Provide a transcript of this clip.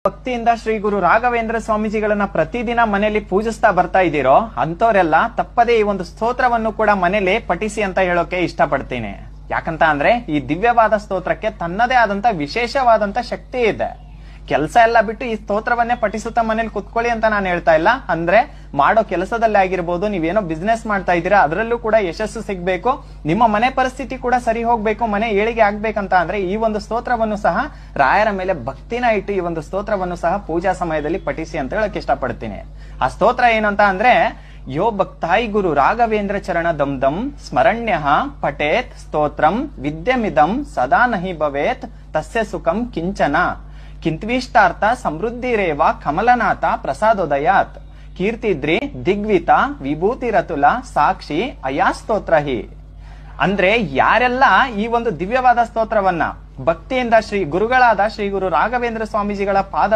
ಭಕ್ತಿಯಿಂದ ಶ್ರೀ ಗುರು ರಾಘವೇಂದ್ರ ಸ್ವಾಮೀಜಿಗಳನ್ನ ಪ್ರತಿದಿನ ಮನೆಯಲ್ಲಿ ಪೂಜಿಸ್ತಾ ಬರ್ತಾ ಇದ್ದೀರೋ ಅಂತವರೆಲ್ಲ ತಪ್ಪದೇ ಈ ಒಂದು ಸ್ತೋತ್ರವನ್ನು ಕೂಡ ಮನೇಲಿ ಪಠಿಸಿ ಅಂತ ಹೇಳೋಕೆ ಇಷ್ಟಪಡ್ತೀನಿ. ಯಾಕಂತ ಅಂದ್ರೆ ಈ ದಿವ್ಯವಾದ ಸ್ತೋತ್ರಕ್ಕೆ ತನ್ನದೇ ಆದಂತ ವಿಶೇಷವಾದಂತ ಶಕ್ತಿ ಇದೆ. ಕೆಲಸ ಎಲ್ಲ ಬಿಟ್ಟು ಈ ಸ್ತೋತ್ರವನ್ನೇ ಪಠಿಸುತ್ತಾ ಮನೇಲಿ ಕುತ್ಕೊಳ್ಳಿ ಅಂತ ನಾನು ಹೇಳ್ತಾ ಇಲ್ಲ. ಅಂದ್ರೆ ಮಾಡೋ ಕೆಲಸದಲ್ಲಿ ಆಗಿರ್ಬೋದು, ನೀವೇನೋ ಬಿಸ್ನೆಸ್ ಮಾಡ್ತಾ ಇದ್ದೀರಾ ಅದರಲ್ಲೂ ಕೂಡ ಯಶಸ್ಸು ಸಿಗ್ಬೇಕು, ನಿಮ್ಮ ಮನೆ ಪರಿಸ್ಥಿತಿ ಕೂಡ ಸರಿ ಹೋಗ್ಬೇಕು, ಮನೆ ಏಳಿಗೆ ಆಗ್ಬೇಕಂತ ಅಂದ್ರೆ ಈ ಒಂದು ಸ್ತೋತ್ರವನ್ನು ಸಹ ರಾಯರ ಮೇಲೆ ಭಕ್ತಿನ ಇಟ್ಟು ಈ ಒಂದು ಸ್ತೋತ್ರವನ್ನು ಸಹ ಪೂಜಾ ಸಮಯದಲ್ಲಿ ಪಠಿಸಿ ಅಂತ ಹೇಳಕ್ ಇಷ್ಟಪಡ್ತೀನಿ. ಆ ಸ್ತೋತ್ರ ಏನಂತ ಅಂದ್ರೆ ಯೋ ಭಕ್ತಾಯಿ ಗುರು ರಾಘವೇಂದ್ರ ಚರಣ ದಂ ದಂ ಸ್ಮರಣ್ಯ ಪಠೇತ್ ಸ್ತೋತ್ರಂ ವಿದ್ಯಮಿದಂ ಸದಾ ನಹಿ ಭವೇತ್ ತಸ್ಯ ಸುಖಂ ಕಿಂಚನ ಕಿಂತ್ವಿಷ್ಟಾರ್ಥ ಸಮೃದ್ಧಿರೇವ ಕಮಲನಾಥ ಪ್ರಸಾದೋದಯಾತ್ ಕೀರ್ತಿದ್ರಿ ದಿಗ್ವಿತ ವಿಭೂತಿರತುಲ ಸಾಕ್ಷಿ ಅಯಾಸ್ತೋತ್ರ ಹಿ. ಅಂದ್ರೆ ಯಾರೆಲ್ಲ ಈ ಒಂದು ದಿವ್ಯವಾದ ಸ್ತೋತ್ರವನ್ನ ಭಕ್ತಿಯಿಂದ ಶ್ರೀ ಗುರುಗಳಾದ ಶ್ರೀ ಗುರು ರಾಘವೇಂದ್ರ ಸ್ವಾಮೀಜಿಗಳ ಪಾದ